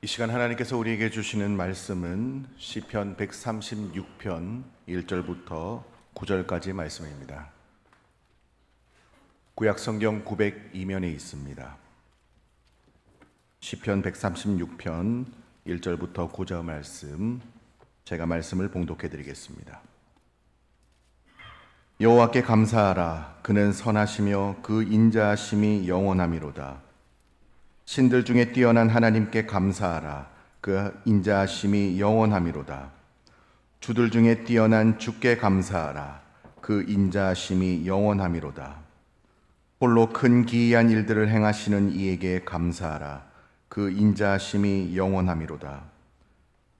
이 시간 하나님께서 우리에게 주시는 말씀은 시편 136편 1절부터 9절까지의 말씀입니다. 구약성경 902면에 있습니다. 시편 136편 1절부터 9절 말씀, 제가 말씀을 봉독해 드리겠습니다. 여호와께 감사하라. 그는 선하시며 그 인자하심이 영원하미로다. 신들 중에 뛰어난 하나님께 감사하라. 그 인자하심이 영원하미로다. 주들 중에 뛰어난 주께 감사하라. 그 인자하심이 영원하미로다. 홀로 큰 기이한 일들을 행하시는 이에게 감사하라. 그 인자하심이 영원하미로다.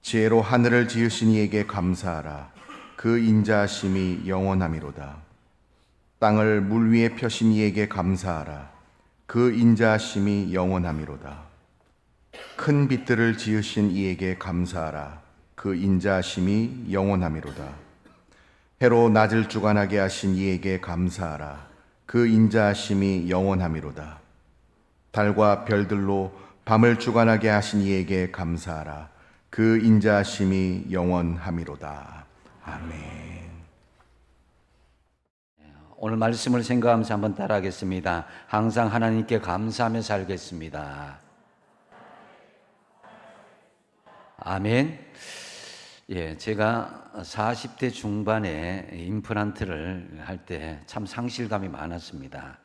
지혜로 하늘을 지으신 이에게 감사하라. 그 인자하심이 영원하미로다. 땅을 물 위에 펴신 이에게 감사하라. 그 인자하심이 영원하미로다. 큰 빛들을 지으신 이에게 감사하라. 그 인자하심이 영원하미로다. 해로 낮을 주관하게 하신 이에게 감사하라. 그 인자하심이 영원하미로다. 달과 별들로 밤을 주관하게 하신 이에게 감사하라. 그 인자하심이 영원하미로다. 아멘. 오늘 말씀을 생각하면서 한번 따라하겠습니다. 항상 하나님께 감사하며 살겠습니다. 아멘. 제가 40대 중반에 임플란트를 할 때 참 상실감이 많았습니다.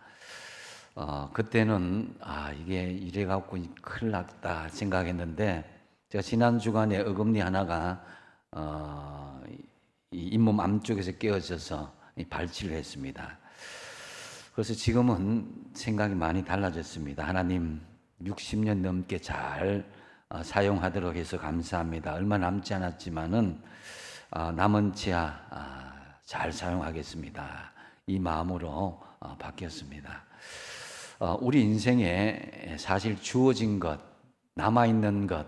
그때는 이게 이래갖고 큰일 났다 생각했는데, 제가 지난 주간에 어금니 하나가 이 잇몸 안쪽에서 깨어져서 발치를 했습니다. 그래서 지금은 생각이 많이 달라졌습니다. 하나님 60년 넘게 잘 사용하도록 해서 감사합니다. 얼마 남지 않았지만은 남은 치아 잘 사용하겠습니다. 이 마음으로 바뀌었습니다. 우리 인생에 사실 주어진 것, 남아있는 것,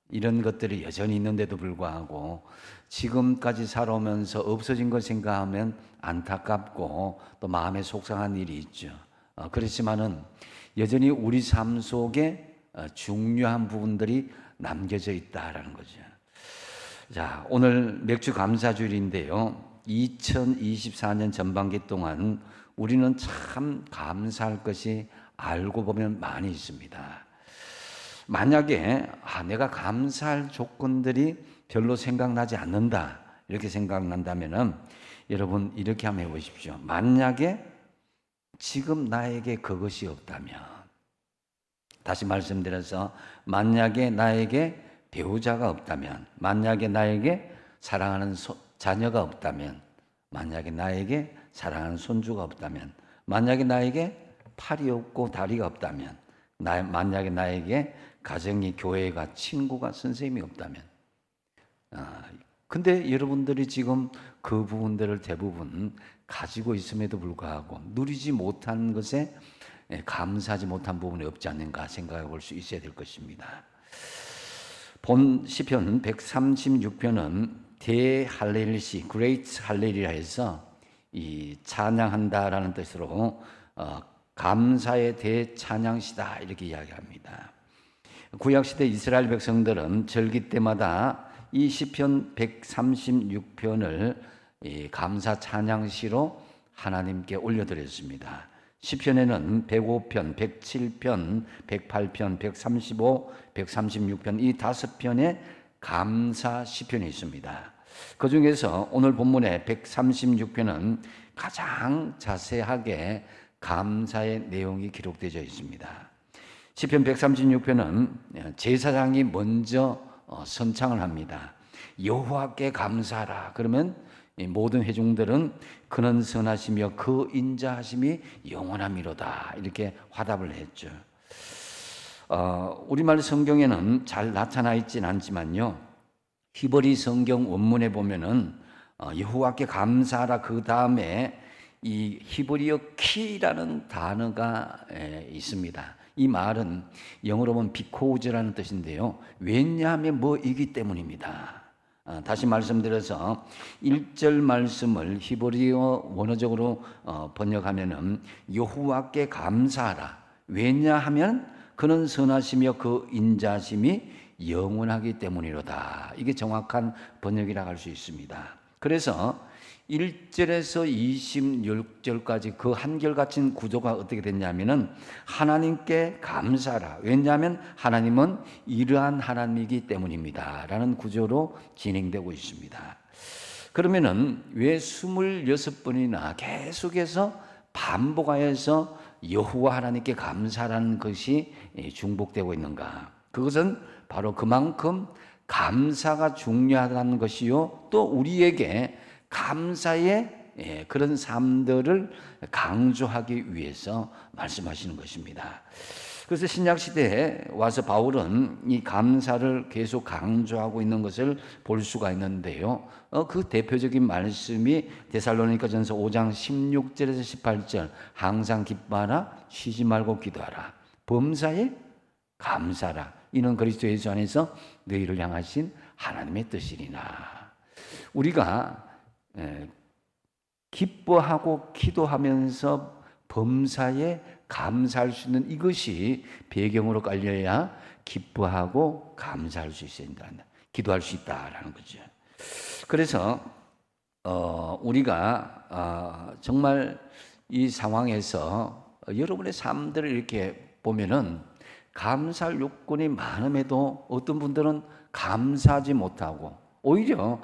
이런 것들이 여전히 있는데도 불구하고 지금까지 살아오면서 없어진 것 생각하면 안타깝고 또 마음에 속상한 일이 있죠. 그렇지만은 여전히 우리 삶 속에 중요한 부분들이 남겨져 있다라는 거죠. 자, 오늘 맥주 감사주일인데요. 2024년 전반기 동안 우리는 참 감사할 것이 알고 보면 많이 있습니다. 만약에 내가 감사할 조건들이 별로 생각나지 않는다, 이렇게 생각난다면은 여러분 이렇게 한번 해보십시오. 만약에 지금 나에게 그것이 없다면, 다시 말씀드려서 만약에 나에게 배우자가 없다면, 만약에 나에게 사랑하는 자녀가 없다면, 만약에 나에게 사랑하는 손주가 없다면, 만약에 나에게 팔이 없고 다리가 없다면, 만약에 나에게 가정이, 교회가, 친구가, 선생님이 없다면, 근데 여러분들이 지금 그 부분들을 대부분 가지고 있음에도 불구하고 누리지 못한 것에 감사하지 못한 부분이 없지 않는가 생각해 볼 수 있어야 될 것입니다. 본 시편 136편은 대할렐시, 그레이트 할렐이라 해서 이 찬양한다라는 뜻으로 감사의 대찬양시다, 이렇게 이야기합니다. 구약시대 이스라엘 백성들은 절기 때마다 이 시편 136편을 감사 찬양시로 하나님께 올려드렸습니다. 시편에는 105편, 107편, 108편, 135, 136편 이 5편의 감사 시편이 있습니다. 그 중에서 오늘 본문의 136편은 가장 자세하게 감사의 내용이 기록되어 있습니다. 시편 136편은 제사장이 먼저 선창을 합니다. 여호와께 감사하라. 그러면 모든 회중들은 그는 선하시며 그 인자하심이 영원하미로다, 이렇게 화답을 했죠. 우리말 성경에는 잘 나타나 있진 않지만요, 히브리 성경 원문에 보면은 여호와께 감사하라 그 다음에 이 히브리어 키라는 단어가 있습니다. 이 말은 영어로 보면 because 뜻인데요. 왜냐하면 뭐이기 때문입니다. 다시 말씀드려서 1절 말씀을 히브리어 원어적으로 번역하면은 여호와께 감사하라. 왜냐하면 그는 선하시며 그 인자심이 영원하기 때문이로다. 이게 정확한 번역이라고 할 수 있습니다. 그래서 1절에서 26절까지 그 한결같은 구조가 어떻게 됐냐면은 하나님께 감사하라. 왜냐하면 하나님은 이러한 하나님이기 때문입니다. 라는 구조로 진행되고 있습니다. 그러면은 왜 26번이나 계속해서 반복하여서 여호와 하나님께 감사라는 것이 중복되고 있는가? 그것은 바로 그만큼 감사가 중요하다는 것이요, 또 우리에게 감사의 그런 삶들을 강조하기 위해서 말씀하시는 것입니다. 그래서 신약 시대에 와서 바울은 이 감사를 계속 강조하고 있는 것을 볼 수가 있는데요. 그 대표적인 말씀이 데살로니가전서 5장 16절에서 18절, 항상 기뻐하라, 쉬지 말고 기도하라, 범사에 감사라, 이는 그리스도 예수 안에서 너희를 향하신 하나님의 뜻이니라. 우리가 기뻐하고 기도하면서 범사에 감사할 수 있는 이것이 배경으로 깔려야 기뻐하고 감사할 수 있다, 기도할 수 있다라는 거죠. 그래서 우리가 정말 이 상황에서 여러분의 삶들을 이렇게 보면은 감사할 요건이 많음에도 어떤 분들은 감사하지 못하고 오히려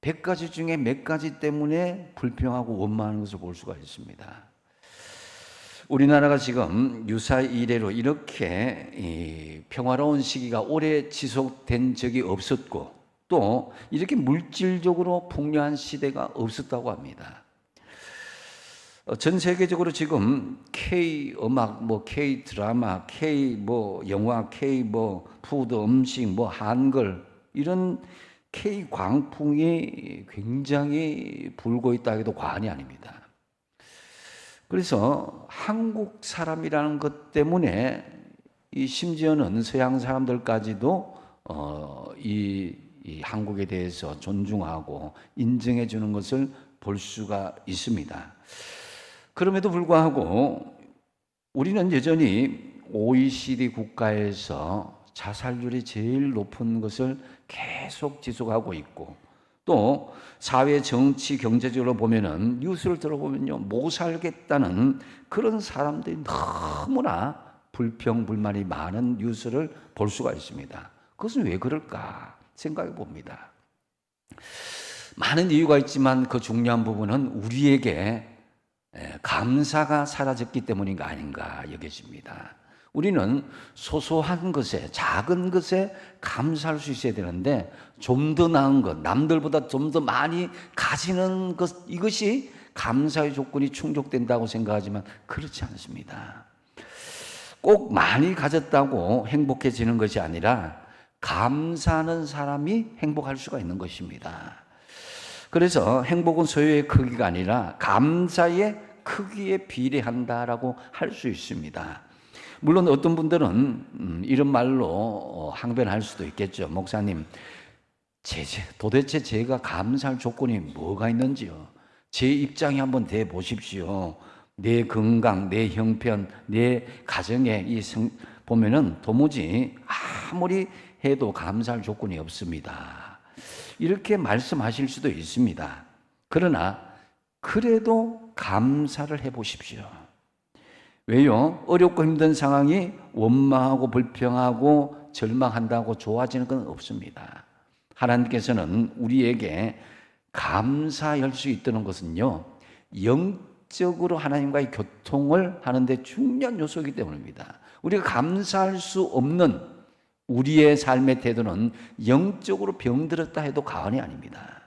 100가지 중에 몇 가지 때문에 불평하고 원망하는 것을 볼 수가 있습니다. 우리나라가 지금 유사 이래로 이렇게 평화로운 시기가 오래 지속된 적이 없었고, 또 이렇게 물질적으로 풍요한 시대가 없었다고 합니다. 전 세계적으로 지금 K 음악, K 드라마, K 영화, K 푸드, 음식, 한글, 이런 K 광풍이 굉장히 불고 있다 해도 과언이 아닙니다. 그래서 한국 사람이라는 것 때문에 심지어는 서양 사람들까지도 이 한국에 대해서 존중하고 인정해 주는 것을 볼 수가 있습니다. 그럼에도 불구하고 우리는 여전히 OECD 국가에서 자살률이 제일 높은 것을 계속 지속하고 있고, 또 사회, 정치, 경제적으로 보면은 뉴스를 들어보면요, 못 살겠다는 그런 사람들이 너무나 불평, 불만이 많은 뉴스를 볼 수가 있습니다. 그것은 왜 그럴까 생각해 봅니다. 많은 이유가 있지만 그 중요한 부분은 우리에게 감사가 사라졌기 때문인가 아닌가 여겨집니다. 우리는 소소한 것에, 작은 것에 감사할 수 있어야 되는데, 좀 더 나은 것, 남들보다 좀 더 많이 가지는 것, 이것이 감사의 조건이 충족된다고 생각하지만 그렇지 않습니다. 꼭 많이 가졌다고 행복해지는 것이 아니라 감사하는 사람이 행복할 수가 있는 것입니다. 그래서 행복은 소유의 크기가 아니라 감사의 크기에 비례한다라고 할 수 있습니다. 물론 어떤 분들은 이런 말로 항변할 수도 있겠죠. 목사님, 도대체 제가 감사할 조건이 뭐가 있는지요? 제 입장에 한번 대 보십시오. 내 건강, 내 형편, 내 가정에 보면은 도무지 아무리 해도 감사할 조건이 없습니다. 이렇게 말씀하실 수도 있습니다. 그러나 그래도 감사를 해보십시오. 왜요? 어렵고 힘든 상황이 원망하고 불평하고 절망한다고 좋아지는 건 없습니다. 하나님께서는 우리에게 감사할 수 있다는 것은요, 영적으로 하나님과의 교통을 하는데 중요한 요소이기 때문입니다. 우리가 감사할 수 없는 우리의 삶의 태도는 영적으로 병들었다 해도 과언이 아닙니다.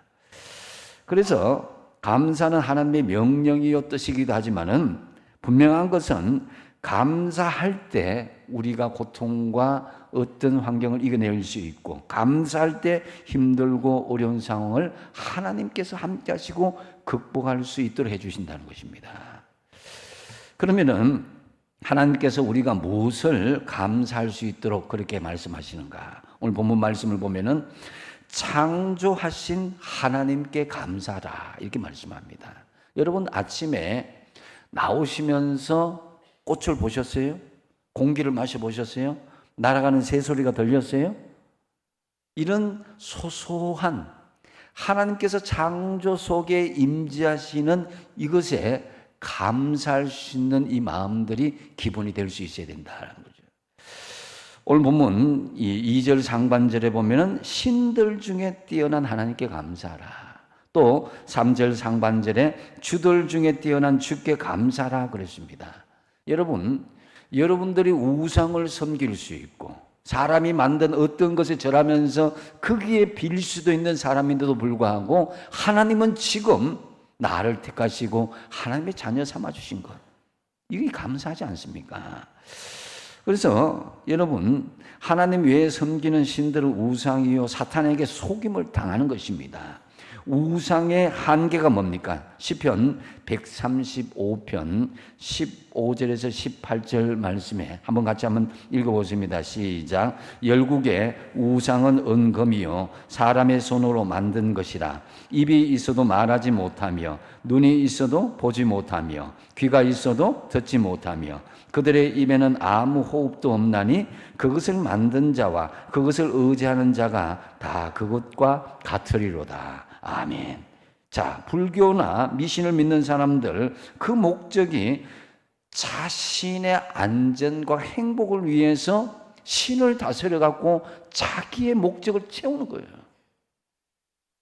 그래서 감사는 하나님의 명령이요 뜻이기도 하지만은 분명한 것은 감사할 때 우리가 고통과 어떤 환경을 이겨낼 수 있고, 감사할 때 힘들고 어려운 상황을 하나님께서 함께 하시고 극복할 수 있도록 해주신다는 것입니다. 그러면은 하나님께서 우리가 무엇을 감사할 수 있도록 그렇게 말씀하시는가? 오늘 본문 말씀을 보면은 창조하신 하나님께 감사하라 이렇게 말씀합니다. 여러분 아침에 나오시면서 꽃을 보셨어요? 공기를 마셔보셨어요? 날아가는 새소리가 들렸어요? 이런 소소한 하나님께서 창조 속에 임재하시는 이것에 감사할 수 있는 이 마음들이 기본이 될 수 있어야 된다는 거죠. 오늘 본문 이 2절 상반절에 보면은 신들 중에 뛰어난 하나님께 감사하라. 또 3절 상반절에 주들 중에 뛰어난 주께 감사하라 그랬습니다. 여러분들이 우상을 섬길 수 있고 사람이 만든 어떤 것에 절하면서 거기에 빌 수도 있는 사람인데도 불구하고 하나님은 지금 나를 택하시고 하나님의 자녀 삼아주신 것, 이게 감사하지 않습니까? 그래서 여러분, 하나님 외에 섬기는 신들은 우상이요 사탄에게 속임을 당하는 것입니다. 우상의 한계가 뭡니까? 시편 135편 15절에서 18절 말씀에 한번 같이 한번 읽어보십니다. 시작. 열국의 우상은 은금이요 사람의 손으로 만든 것이라. 입이 있어도 말하지 못하며 눈이 있어도 보지 못하며 귀가 있어도 듣지 못하며 그들의 입에는 아무 호흡도 없나니 그것을 만든 자와 그것을 의지하는 자가 다 그것과 같으리로다. 아멘. 자, 불교나 미신을 믿는 사람들 그 목적이 자신의 안전과 행복을 위해서 신을 다스려 갖고 자기의 목적을 채우는 거예요.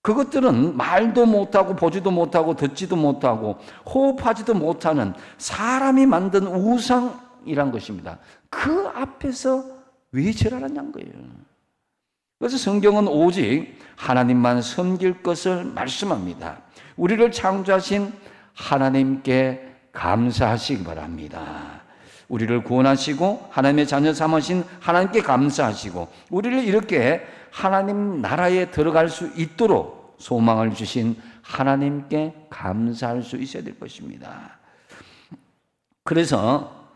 그것들은 말도 못하고 보지도 못하고 듣지도 못하고 호흡하지도 못하는 사람이 만든 우상이란 것입니다. 그 앞에서 왜 절하느냐는 거예요. 그래서 성경은 오직 하나님만 섬길 것을 말씀합니다. 우리를 창조하신 하나님께 감사하시기 바랍니다. 우리를 구원하시고 하나님의 자녀 삼으신 하나님께 감사하시고 우리를 이렇게 하나님 나라에 들어갈 수 있도록 소망을 주신 하나님께 감사할 수 있어야 될 것입니다. 그래서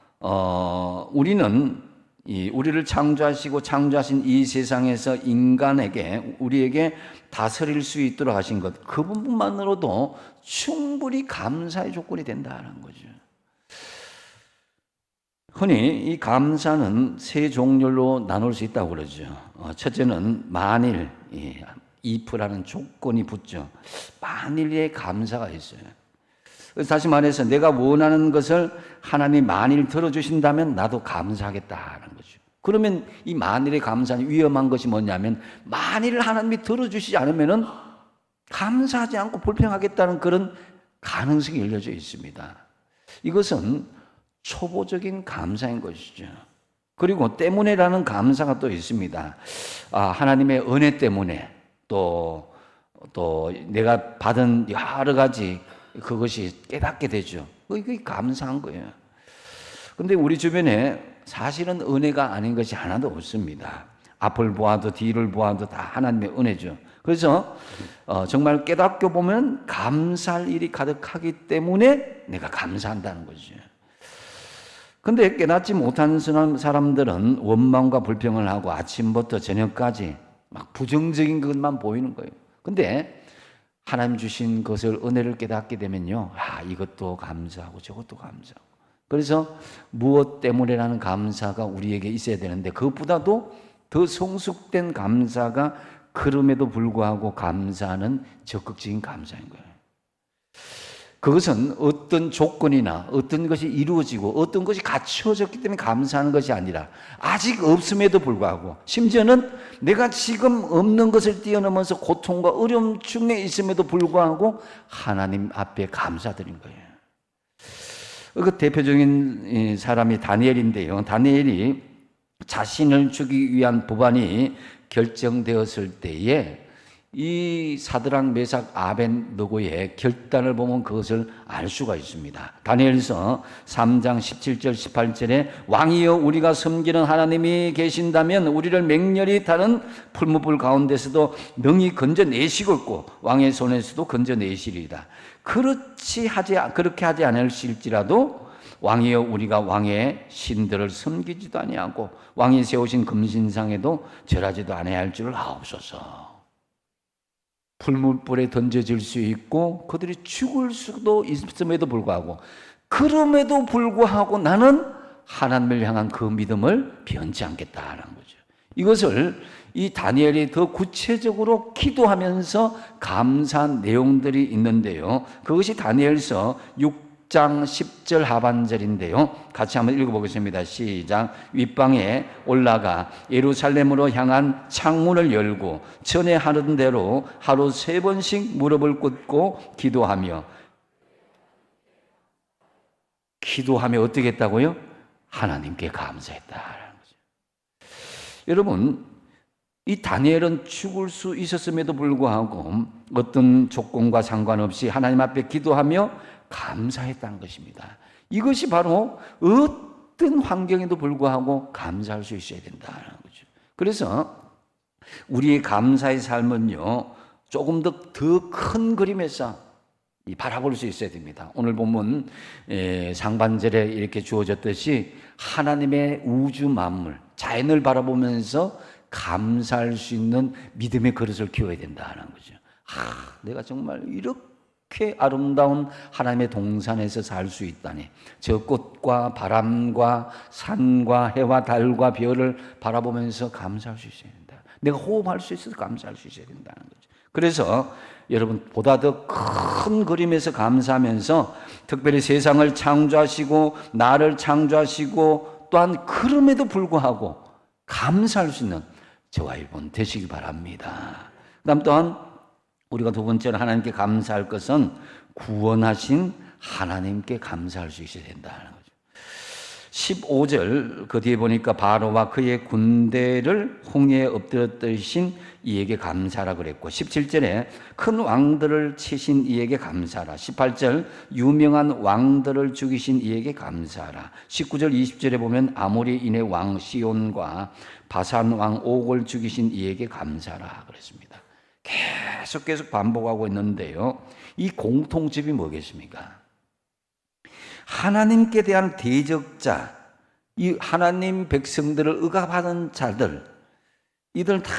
우리를 창조하시고 창조하신 이 세상에서 인간에게 우리에게 다스릴 수 있도록 하신 것, 그 부분만으로도 충분히 감사의 조건이 된다는 거죠. 흔히 이 감사는 세 종류로 나눌 수 있다고 그러죠. 첫째는 만일, if라는 조건이 붙죠. 만일의 감사가 있어요. 다시 말해서 내가 원하는 것을 하나님이 만일 들어주신다면 나도 감사하겠다는 거죠. 그러면 이 만일의 감사는 위험한 것이 뭐냐면 만일 하나님이 들어주시지 않으면 감사하지 않고 불평하겠다는 그런 가능성이 열려져 있습니다. 이것은 초보적인 감사인 것이죠. 그리고 때문에라는 감사가 또 있습니다. 하나님의 은혜 때문에 또 내가 받은 여러 가지 그것이 깨닫게 되죠. 그게 감사한 거예요. 근데 우리 주변에 사실은 은혜가 아닌 것이 하나도 없습니다. 앞을 보아도 뒤를 보아도 다 하나님의 은혜죠. 그래서 정말 깨닫고 보면 감사할 일이 가득하기 때문에 내가 감사한다는 거죠. 근데 깨닫지 못한 사람들은 원망과 불평을 하고 아침부터 저녁까지 막 부정적인 것만 보이는 거예요. 근데 하나님 주신 것을 은혜를 깨닫게 되면요, 이것도 감사하고 저것도 감사하고. 그래서 무엇 때문에라는 감사가 우리에게 있어야 되는데 그것보다도 더 성숙된 감사가 그럼에도 불구하고 감사하는 적극적인 감사인 거예요. 그것은 어떤 조건이나 어떤 것이 이루어지고 어떤 것이 갖추어졌기 때문에 감사하는 것이 아니라 아직 없음에도 불구하고 심지어는 내가 지금 없는 것을 뛰어넘어서 고통과 어려움 중에 있음에도 불구하고 하나님 앞에 감사드린 거예요. 그 대표적인 사람이 다니엘인데요. 다니엘이 자신을 죽이기 위한 법안이 결정되었을 때에 이 사드락 메삭 아벤느고의 결단을 보면 그것을 알 수가 있습니다. 다니엘서 3장 17절 18절에 왕이여 우리가 섬기는 하나님이 계신다면 우리를 맹렬히 타는 풀무불 가운데서도 능히 건져내시겠고 왕의 손에서도 건져내시리이다. 그렇게 하지 않으실지라도 왕이여 우리가 왕의 신들을 섬기지도 아니하고 왕이 세우신 금신상에도 절하지도 아니할 줄을 아옵소서. 풀무불에 던져질 수 있고 그들이 죽을 수도 있음에도 불구하고 그럼에도 불구하고 나는 하나님을 향한 그 믿음을 변치 않겠다라는 거죠. 이것을 이 다니엘이 더 구체적으로 기도하면서 감사한 내용들이 있는데요. 그것이 다니엘서 6장 10절 하반절인데요. 같이 한번 읽어보겠습니다. 시작. 윗방에 올라가 예루살렘으로 향한 창문을 열고 전에 하던 대로 하루 3번씩 무릎을 꿇고 기도하며 어떻게 했다고요? 하나님께 감사했다라는 거죠. 여러분, 이 다니엘은 죽을 수 있었음에도 불구하고 어떤 조건과 상관없이 하나님 앞에 기도하며 감사했다는 것입니다. 이것이 바로 어떤 환경에도 불구하고 감사할 수 있어야 된다는 거죠. 그래서 우리의 감사의 삶은요, 조금 더 큰 그림에서 바라볼 수 있어야 됩니다. 오늘 보면 상반절에 이렇게 주어졌듯이 하나님의 우주 만물, 자연을 바라보면서 감사할 수 있는 믿음의 그릇을 키워야 된다는 거죠. 내가 정말 이렇게 아름다운 하나님의 동산에서 살 수 있다니. 저 꽃과 바람과 산과 해와 달과 별을 바라보면서 감사할 수 있어야 된다. 내가 호흡할 수 있어서 감사할 수 있어야 된다는 거죠. 그래서 여러분, 보다 더 큰 그림에서 감사하면서 특별히 세상을 창조하시고 나를 창조하시고 또한 그럼에도 불구하고 감사할 수 있는 저와 여러분 되시기 바랍니다. 그다음 또한 우리가 두 번째로 하나님께 감사할 것은 구원하신 하나님께 감사할 수 있어야 된다는 거죠. 15절 그 뒤에 보니까 바로와 그의 군대를 홍해에 엎드렸듯이 이에게 감사하라 그랬고, 17절에 큰 왕들을 치신 이에게 감사하라, 18절 유명한 왕들을 죽이신 이에게 감사하라, 19절 20절에 보면 아모리인의 왕 시온과 바산 왕 옥을 죽이신 이에게 감사하라 그랬습니다. 계속 반복하고 있는데요, 이 공통점이 뭐겠습니까? 하나님께 대한 대적자, 이 하나님 백성들을 억압하는 자들, 이들 다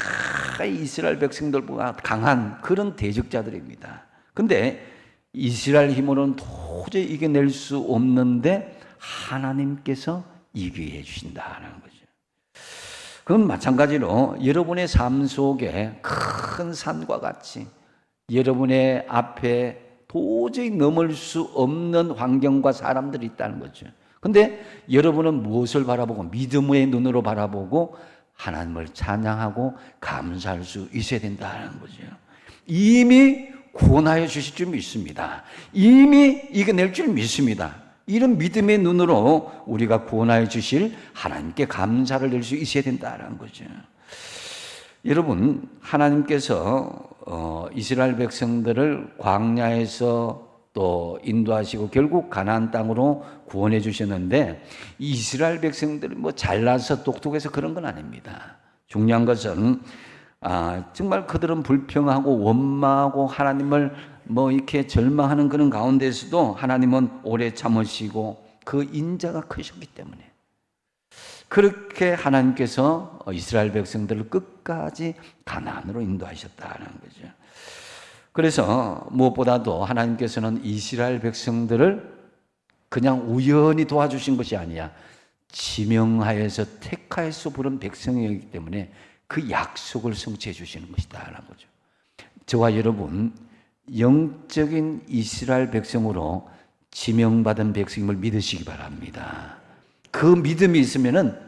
이스라엘 백성들보다 강한 그런 대적자들입니다. 근데 이스라엘 힘으로는 도저히 이겨낼 수 없는데 하나님께서 이기게 해주신다는 거죠. 그건 마찬가지로 여러분의 삶 속에 큰 산과 같이 여러분의 앞에 도저히 넘을 수 없는 환경과 사람들이 있다는 거죠. 근데 여러분은 무엇을 바라보고 믿음의 눈으로 바라보고 하나님을 찬양하고 감사할 수 있어야 된다는 거죠. 이미 구원하여 주실 줄 믿습니다. 이미 이겨낼 줄 믿습니다. 이런 믿음의 눈으로 우리가 구원하여 주실 하나님께 감사를 낼 수 있어야 된다는 거죠. 여러분, 하나님께서 이스라엘 백성들을 광야에서 또 인도하시고 결국 가나안 땅으로 구원해 주셨는데, 이스라엘 백성들이 뭐 잘나서 똑똑해서 그런 건 아닙니다. 중요한 것은 정말 그들은 불평하고 원망하고 하나님을 뭐 이렇게 절망하는 그런 가운데서도 하나님은 오래 참으시고 그 인자가 크셨기 때문에 그렇게 하나님께서 이스라엘 백성들을 끝까지 가나안으로 인도하셨다는 거죠. 그래서 무엇보다도 하나님께서는 이스라엘 백성들을 그냥 우연히 도와주신 것이 아니라 지명하여서 택하여서 부른 백성이기 때문에 그 약속을 성취해 주시는 것이다라는 거죠. 저와 여러분, 영적인 이스라엘 백성으로 지명받은 백성임을 믿으시기 바랍니다. 그 믿음이 있으면은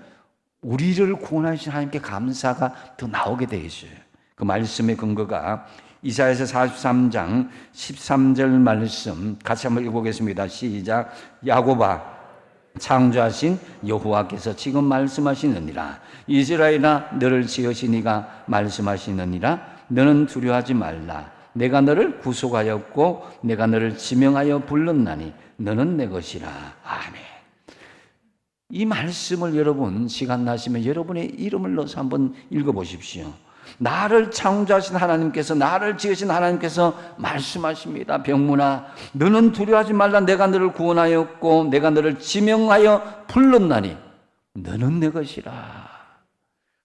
우리를 구원하신 하나님께 감사가 더 나오게 되어 있어요. 그 말씀의 근거가 이사야서 43장 13절 말씀 같이 한번 읽어보겠습니다. 시작. 야곱아, 창조하신 여호와께서 지금 말씀하시느니라. 이스라엘아, 너를 지으신 이가 말씀하시느니라. 너는 두려워하지 말라. 내가 너를 구속하였고 내가 너를 지명하여 불렀나니 너는 내 것이라. 아멘. 이 말씀을 여러분 시간 나시면 여러분의 이름을 넣어서 한번 읽어보십시오. 나를 창조하신 하나님께서, 나를 지으신 하나님께서 말씀하십니다. 병문아, 너는 두려워하지 말라. 내가 너를 구원하였고 내가 너를 지명하여 불렀나니 너는 내 것이라.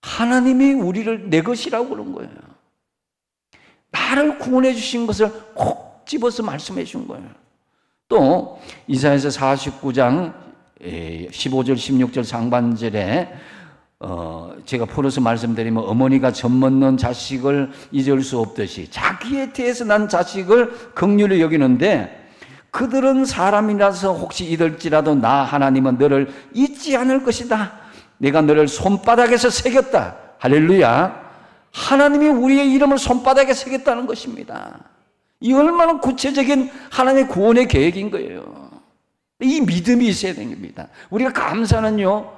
하나님이 우리를 내 것이라고 그런 거예요. 나를 구원해 주신 것을 콕 집어서 말씀해 준 거예요. 또 이사야서 49장 15절, 16절 상반절에 제가 풀어서 말씀드리면 어머니가 젖 먹는 자식을 잊을 수 없듯이 자기에 대해서 난 자식을 긍휼히 여기는데 그들은 사람이라서 혹시 잊을지라도 나 하나님은 너를 잊지 않을 것이다. 내가 너를 손바닥에서 새겼다. 할렐루야. 하나님이 우리의 이름을 손바닥에 새겼다는 것입니다. 이 얼마나 구체적인 하나님의 구원의 계획인 거예요. 이 믿음이 있어야 되는 겁니다. 우리가 감사는요,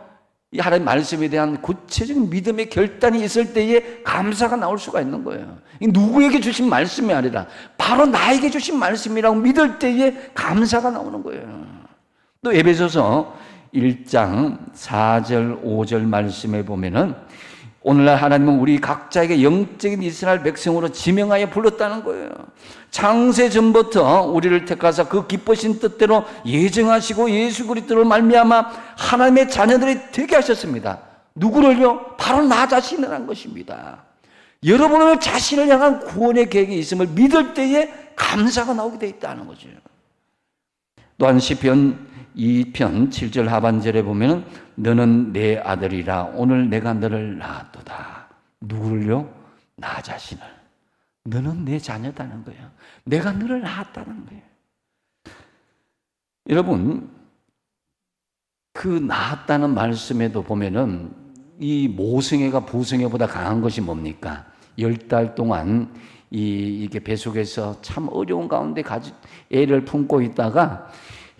이 하나님 말씀에 대한 구체적인 믿음의 결단이 있을 때에 감사가 나올 수가 있는 거예요. 누구에게 주신 말씀이 아니라 바로 나에게 주신 말씀이라고 믿을 때에 감사가 나오는 거예요. 또 에베소서 1장 4절 5절 말씀에 보면은 오늘날 하나님은 우리 각자에게 영적인 이스라엘 백성으로 지명하여 불렀다는 거예요. 창세 전부터 우리를 택하사 그 기쁘신 뜻대로 예정하시고 예수 그리스도로 말미암아 하나님의 자녀들이 되게 하셨습니다. 누구를요? 바로 나 자신을 한 것입니다. 여러분의 자신을 향한 구원의 계획이 있음을 믿을 때에 감사가 나오게 돼 있다는 거죠. 또한 시편 2편 7절 하반절에 보면 너는 내 아들이라 오늘 내가 너를 낳았도다. 누구를요? 나 자신을. 너는 내 자녀다는 거예요. 내가 너를 낳았다는 거예요. 여러분, 그 낳았다는 말씀에도 보면은 이 모성애가 부성애보다 강한 것이 뭡니까? 10달 동안 이게 뱃속에서 참 어려운 가운데 애를 품고 있다가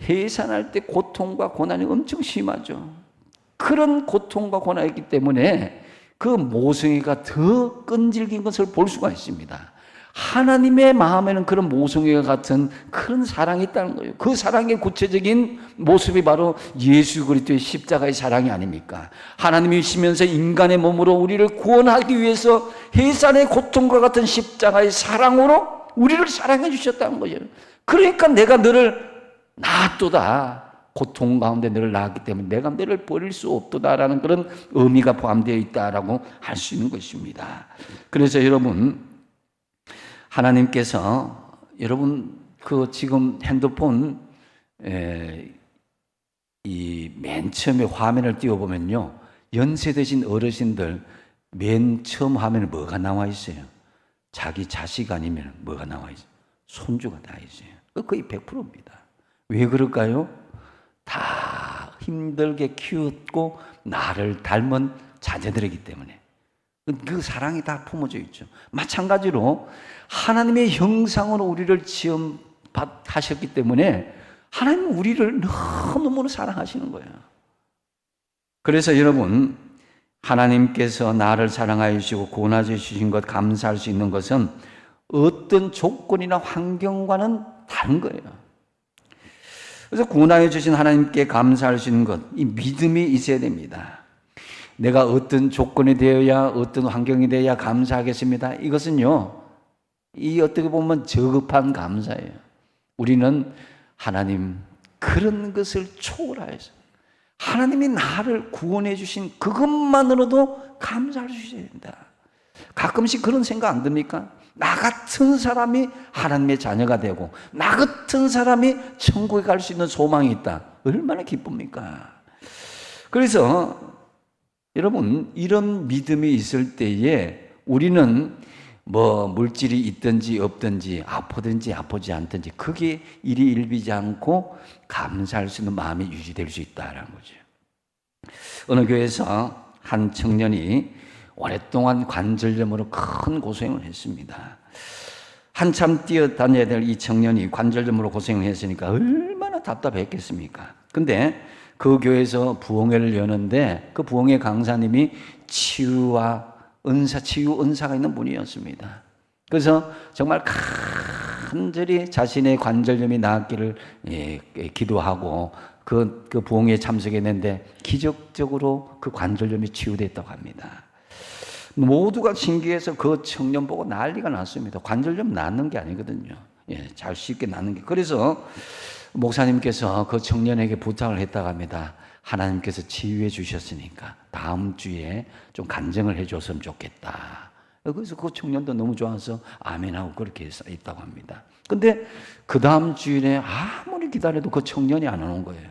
해산할 때 고통과 고난이 엄청 심하죠. 그런 고통과 고난이 있기 때문에 그 모성애가 더 끈질긴 것을 볼 수가 있습니다. 하나님의 마음에는 그런 모성애와 같은 그런 사랑이 있다는 거예요. 그 사랑의 구체적인 모습이 바로 예수 그리스도의 십자가의 사랑이 아닙니까? 하나님이시면서 인간의 몸으로 우리를 구원하기 위해서 해산의 고통과 같은 십자가의 사랑으로 우리를 사랑해 주셨다는 거예요. 그러니까 내가 너를 낳았도다. 고통 가운데 너를 낳았기 때문에 내가 너를 버릴 수 없도다라는 그런 의미가 포함되어 있다라고 할 수 있는 것입니다. 그래서 여러분, 하나님께서 여러분 그 지금 핸드폰 이 맨 처음에 화면을 띄워보면요, 연세 드신 어르신들 맨 처음 화면에 뭐가 나와 있어요? 자기 자식 아니면 뭐가 나와 있어요? 손주가 나와 있어요. 거의 100%입니다. 왜 그럴까요? 다 힘들게 키웠고 나를 닮은 자녀들이기 때문에 그 사랑이 다 품어져 있죠. 마찬가지로 하나님의 형상으로 우리를 지음하셨기 때문에 하나님은 우리를 너무너무 사랑하시는 거예요. 그래서 여러분, 하나님께서 나를 사랑하여 주시고 구원하여 주신 것 감사할 수 있는 것은 어떤 조건이나 환경과는 다른 거예요. 그래서 구원하여 주신 하나님께 감사할 수 있는 것, 이 믿음이 있어야 됩니다. 내가 어떤 조건이 되어야, 어떤 환경이 되어야 감사하겠습니다. 이것은요, 이 어떻게 보면 저급한 감사예요. 우리는 하나님 그런 것을 초월하여서 하나님이 나를 구원해 주신 그것만으로도 감사할 수 있어야 된다. 가끔씩 그런 생각 안 듭니까? 나 같은 사람이 하나님의 자녀가 되고 나 같은 사람이 천국에 갈 수 있는 소망이 있다. 얼마나 기쁩니까? 그래서 여러분, 이런 믿음이 있을 때에 우리는 뭐 물질이 있든지 없든지 아프든지 아프지 않든지 그게 일이 일비지 않고 감사할 수 있는 마음이 유지될 수 있다는 거죠. 어느 교회에서 한 청년이 오랫동안 관절염으로 큰 고생을 했습니다. 한참 뛰어다녀야 될 이 청년이 관절염으로 고생을 했으니까 얼마나 답답했겠습니까? 근데 그 교회에서 부흥회를 여는데 그 부흥회 강사님이 치유와 치유 은사가 있는 분이었습니다. 그래서 정말 간절히 자신의 관절염이 나았기를 기도하고 그 부흥회에 참석했는데 기적적으로 그 관절염이 치유됐다고 합니다. 모두가 신기해서 그 청년 보고 난리가 났습니다. 관절염 낫는 게 아니거든요. 잘 쉽게 낫는 게. 그래서 목사님께서 그 청년에게 부탁을 했다고 합니다. 하나님께서 치유해 주셨으니까 다음 주에 좀 간증을 해줬으면 좋겠다. 그래서 그 청년도 너무 좋아서 아멘하고 그렇게 있다고 합니다. 근데 그 다음 주일에 아무리 기다려도 그 청년이 안 오는 거예요.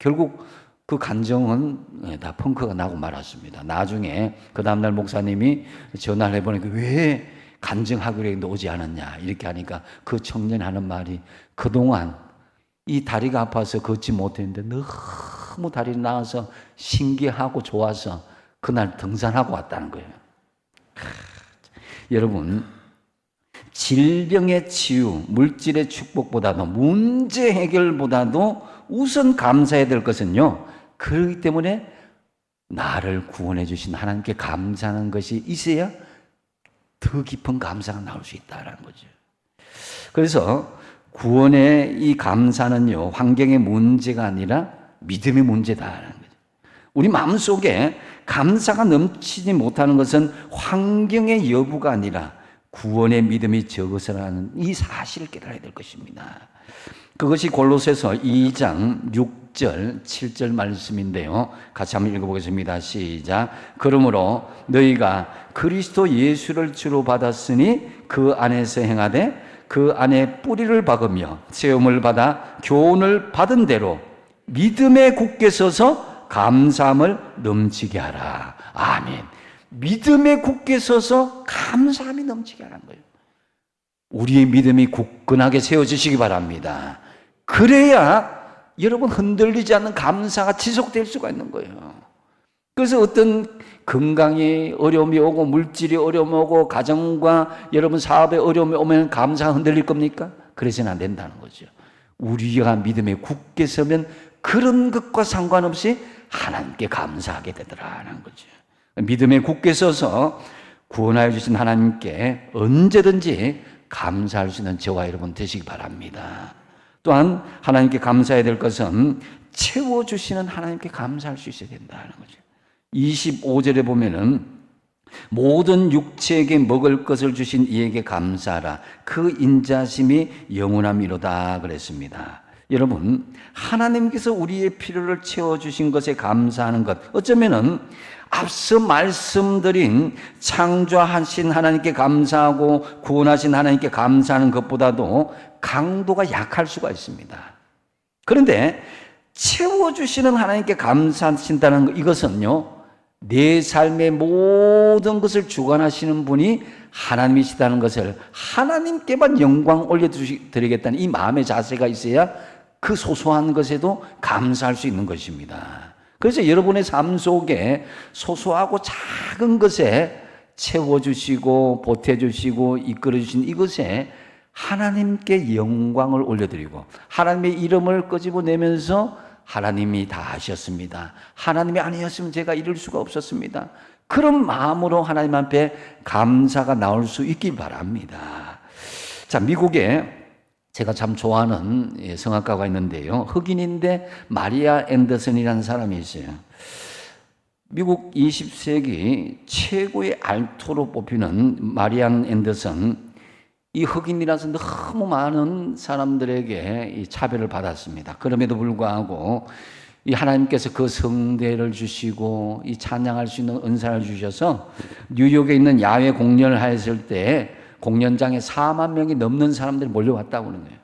결국 그 간정은 다 펑크가 나고 말았습니다. 나중에 그 다음날 목사님이 전화를 해보니까 왜 간증하기로 했는데 오지 않았냐 이렇게 하니까 그 청년이 하는 말이 그동안 이 다리가 아파서 걷지 못했는데 너무 다리 나아서 신기하고 좋아서 그날 등산하고 왔다는 거예요. 여러분, 질병의 치유, 물질의 축복보다도 문제 해결보다도 우선 감사해야 될 것은요, 그렇기 때문에 나를 구원해 주신 하나님께 감사하는 것이 있어야 더 깊은 감사가 나올 수 있다는 거죠. 그래서 구원의 이 감사는요, 환경의 문제가 아니라 믿음의 문제다라는 거죠. 우리 마음속에 감사가 넘치지 못하는 것은 환경의 여부가 아니라 구원의 믿음이 적어서라는 이 사실을 깨달아야 될 것입니다. 그것이 골로새서 2장 6절, 7절 말씀인데요. 같이 한번 읽어보겠습니다. 시작. 그러므로 너희가 그리스도 예수를 주로 받았으니 그 안에서 행하되 그 안에 뿌리를 박으며 세움을 받아 교훈을 받은 대로 믿음에 굳게 서서 감사함을 넘치게 하라. 아멘. 믿음에 굳게 서서 감사함이 넘치게 하라는 거예요. 우리의 믿음이 굳건하게 세워지시기 바랍니다. 그래야 여러분 흔들리지 않는 감사가 지속될 수가 있는 거예요. 그래서 어떤 건강에 어려움이 오고 물질이 어려움이 오고 가정과 여러분 사업에 어려움이 오면 감사가 흔들릴 겁니까? 그러지는 안 된다는 거죠. 우리가 믿음에 굳게 서면 그런 것과 상관없이 하나님께 감사하게 되더라는 거죠. 믿음에 굳게 서서 구원하여 주신 하나님께 언제든지 감사할 수 있는 저와 여러분 되시기 바랍니다. 또한 하나님께 감사해야 될 것은 채워주시는 하나님께 감사할 수 있어야 된다는 거죠. 25절에 보면은 모든 육체에게 먹을 것을 주신 이에게 감사하라. 그 인자심이 영원함이로다 그랬습니다. 여러분, 하나님께서 우리의 필요를 채워주신 것에 감사하는 것, 어쩌면은 앞서 말씀드린 창조하신 하나님께 감사하고 구원하신 하나님께 감사하는 것보다도 강도가 약할 수가 있습니다. 그런데 채워주시는 하나님께 감사하신다는 것, 이것은요, 내 삶의 모든 것을 주관하시는 분이 하나님이시다는 것을 하나님께만 영광 올려드리겠다는 이 마음의 자세가 있어야 그 소소한 것에도 감사할 수 있는 것입니다. 그래서 여러분의 삶 속에 소소하고 작은 것에 채워주시고 보태주시고 이끌어주신 이것에 하나님께 영광을 올려드리고 하나님의 이름을 끄집어내면서 하나님이 다 하셨습니다. 하나님이 아니었으면 제가 이룰 수가 없었습니다. 그런 마음으로 하나님 앞에 감사가 나올 수 있길 바랍니다. 자, 미국에 제가 참 좋아하는 성악가가 있는데요. 흑인인데 마리아 앤더슨이라는 사람이 있어요. 미국 20세기 최고의 알토로 뽑히는 마리안 앤더슨, 이 흑인이라서 너무 많은 사람들에게 이 차별을 받았습니다. 그럼에도 불구하고 이 하나님께서 그 성대를 주시고 이 찬양할 수 있는 은사를 주셔서 뉴욕에 있는 야외 공연을 했을 때 공연장에 4만 명이 넘는 사람들이 몰려왔다고 하는 거예요.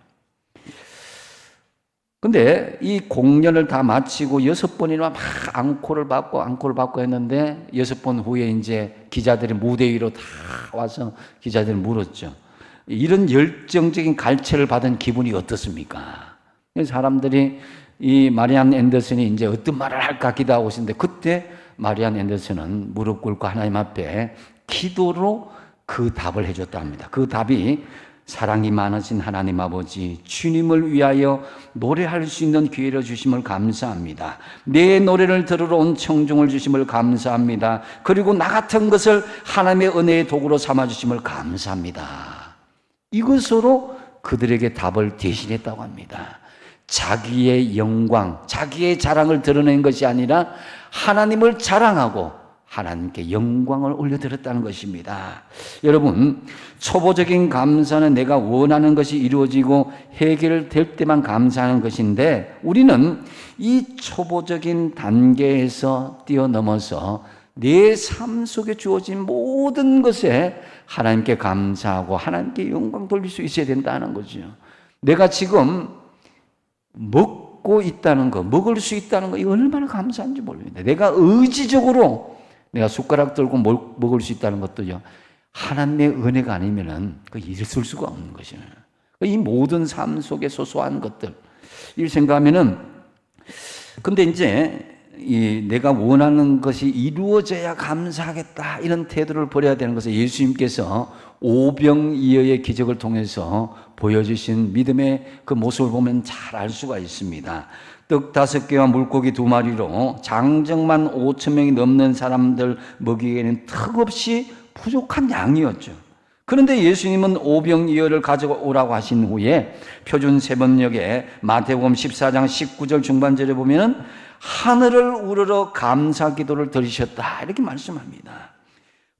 근데 이 공연을 다 마치고 6번이나 막 앙코를 받고 했는데 6번 후에 이제 기자들이 무대 위로 다 와서 기자들이 물었죠. 이런 열정적인 갈채를 받은 기분이 어떻습니까? 사람들이 이 마리안 앤더슨이 이제 어떤 말을 할까 기도하고 있었는데 그때 마리안 앤더슨은 무릎 꿇고 하나님 앞에 기도로 그 답을 해줬다 합니다. 그 답이 사랑이 많으신 하나님 아버지, 주님을 위하여 노래할 수 있는 기회를 주심을 감사합니다. 내 노래를 들으러 온 청중을 주심을 감사합니다. 그리고 나 같은 것을 하나님의 은혜의 도구로 삼아주심을 감사합니다. 이것으로 그들에게 답을 대신했다고 합니다. 자기의 영광, 자기의 자랑을 드러낸 것이 아니라 하나님을 자랑하고 하나님께 영광을 올려드렸다는 것입니다. 여러분, 초보적인 감사는 내가 원하는 것이 이루어지고 해결될 때만 감사하는 것인데 우리는 이 초보적인 단계에서 뛰어넘어서 내 삶 속에 주어진 모든 것에 하나님께 감사하고 하나님께 영광 돌릴 수 있어야 된다는 거죠. 내가 지금 먹고 먹고 있다는 거, 먹을 수 있다는 거, 이거 얼마나 감사한지 모릅니다. 내가 의지적으로 내가 숟가락 들고 먹을 수 있다는 것도요, 하나님의 은혜가 아니면은 그 있을 수가 없는 것이에요. 이 모든 삶 속의 소소한 것들, 이 생각하면은, 근데 이제 내가 원하는 것이 이루어져야 감사하겠다, 이런 태도를 버려야 되는 것을 예수님께서 오병이어의 기적을 통해서 보여주신 믿음의 그 모습을 보면 잘 알 수가 있습니다. 떡 5개와 물고기 2마리로 장정만 5,000명이 넘는 사람들 먹이기에는 턱없이 부족한 양이었죠. 그런데 예수님은 오병이어를 가져오라고 하신 후에 표준 세번역에 마태복음 14장 19절 중반절에 보면은 하늘을 우러러 감사 기도를 드리셨다, 이렇게 말씀합니다.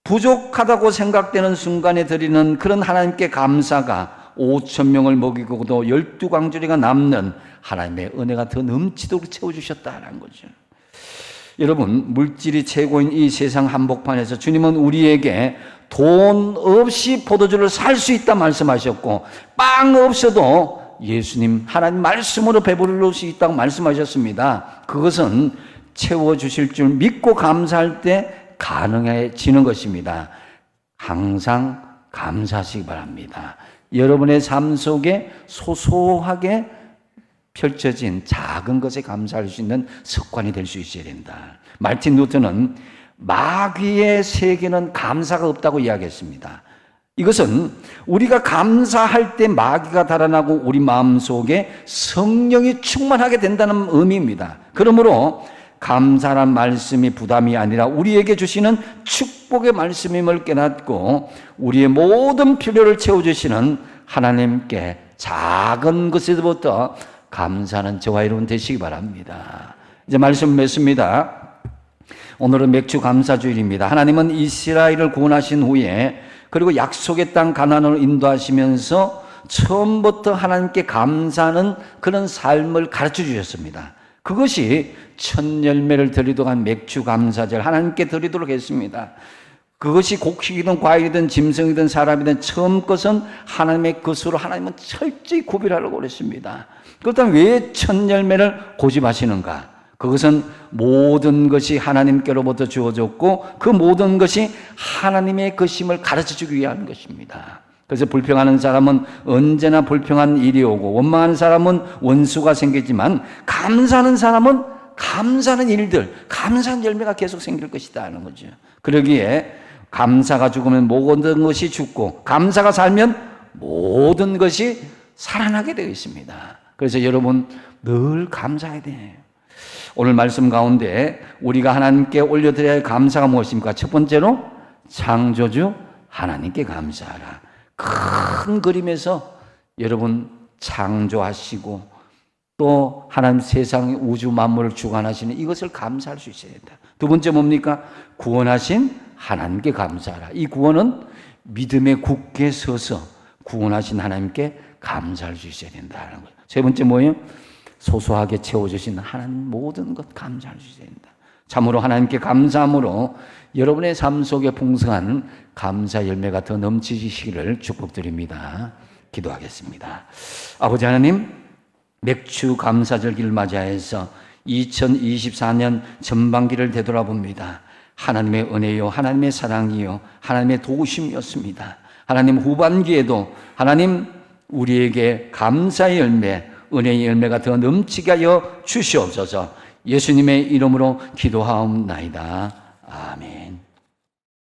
부족하다고 생각되는 순간에 드리는 그런 하나님께 감사가 5,000명을 먹이고도 12광주리가 남는 하나님의 은혜가 더 넘치도록 채워주셨다는 거죠. 여러분, 물질이 최고인 이 세상 한복판에서 주님은 우리에게 돈 없이 포도주를 살 수 있다 말씀하셨고, 빵 없어도 예수님 하나님 말씀으로 배부를 수 있다고 말씀하셨습니다. 그것은 채워주실 줄 믿고 감사할 때 가능해지는 것입니다. 항상 감사하시기 바랍니다. 여러분의 삶 속에 소소하게 펼쳐진 작은 것에 감사할 수 있는 습관이 될 수 있어야 된다. 마르틴 루터는 마귀의 세계는 감사가 없다고 이야기했습니다. 이것은 우리가 감사할 때 마귀가 달아나고 우리 마음속에 성령이 충만하게 된다는 의미입니다. 그러므로 감사란 말씀이 부담이 아니라 우리에게 주시는 축복의 말씀임을 깨닫고 우리의 모든 필요를 채워주시는 하나님께 작은 것에서부터 감사하는 저와 여러분 되시기 바랍니다. 이제 말씀 맺습니다. 오늘은 맥주 감사주일입니다. 하나님은 이스라엘을 구원하신 후에 그리고 약속의 땅 가나안으로 인도하시면서 처음부터 하나님께 감사하는 그런 삶을 가르쳐 주셨습니다. 그것이 첫 열매를 드리도록 한 맥주 감사절 하나님께 드리도록 했습니다. 그것이 곡식이든 과일이든 짐승이든 사람이든 처음 것은 하나님의 것으로 하나님은 철저히 구별하라고 그랬습니다. 그렇다면 왜 첫 열매를 고집하시는가? 그것은 모든 것이 하나님께로부터 주어졌고 그 모든 것이 하나님의 것임을 가르쳐주기 위한 것입니다. 그래서 불평하는 사람은 언제나 불평한 일이 오고 원망하는 사람은 원수가 생기지만 감사하는 사람은 감사하는 일들, 감사한 열매가 계속 생길 것이다 하는 거죠. 그러기에 감사가 죽으면 모든 것이 죽고 감사가 살면 모든 것이 살아나게 되어 있습니다. 그래서 여러분 늘 감사해야 돼요. 오늘 말씀 가운데 우리가 하나님께 올려드려야 할 감사가 무엇입니까? 첫 번째로 창조주 하나님께 감사하라. 큰 그림에서 여러분 창조하시고 또 하나님 세상 우주 만물을 주관하시는 이것을 감사할 수 있어야 된다. 두 번째 뭡니까? 구원하신 하나님께 감사하라. 이 구원은 믿음에 굳게 서서 구원하신 하나님께 감사할 수 있어야 된다는 거예요. 세 번째 뭐예요? 소소하게 채워주신 하나님 모든 것 감사할 수 있어야 된다. 참으로 하나님께 감사함으로 여러분의 삶 속에 풍성한 감사 열매가 더 넘치시기를 축복드립니다. 기도하겠습니다. 아버지 하나님, 맥주 감사절기를 맞이해서 2024년 전반기를 되돌아봅니다. 하나님의 은혜요, 하나님의 사랑이요, 하나님의 도우심이었습니다. 하나님 후반기에도 하나님 우리에게 감사의 열매, 은혜의 열매가 더 넘치게 하여 주시옵소서. 예수님의 이름으로 기도하옵나이다. 아멘.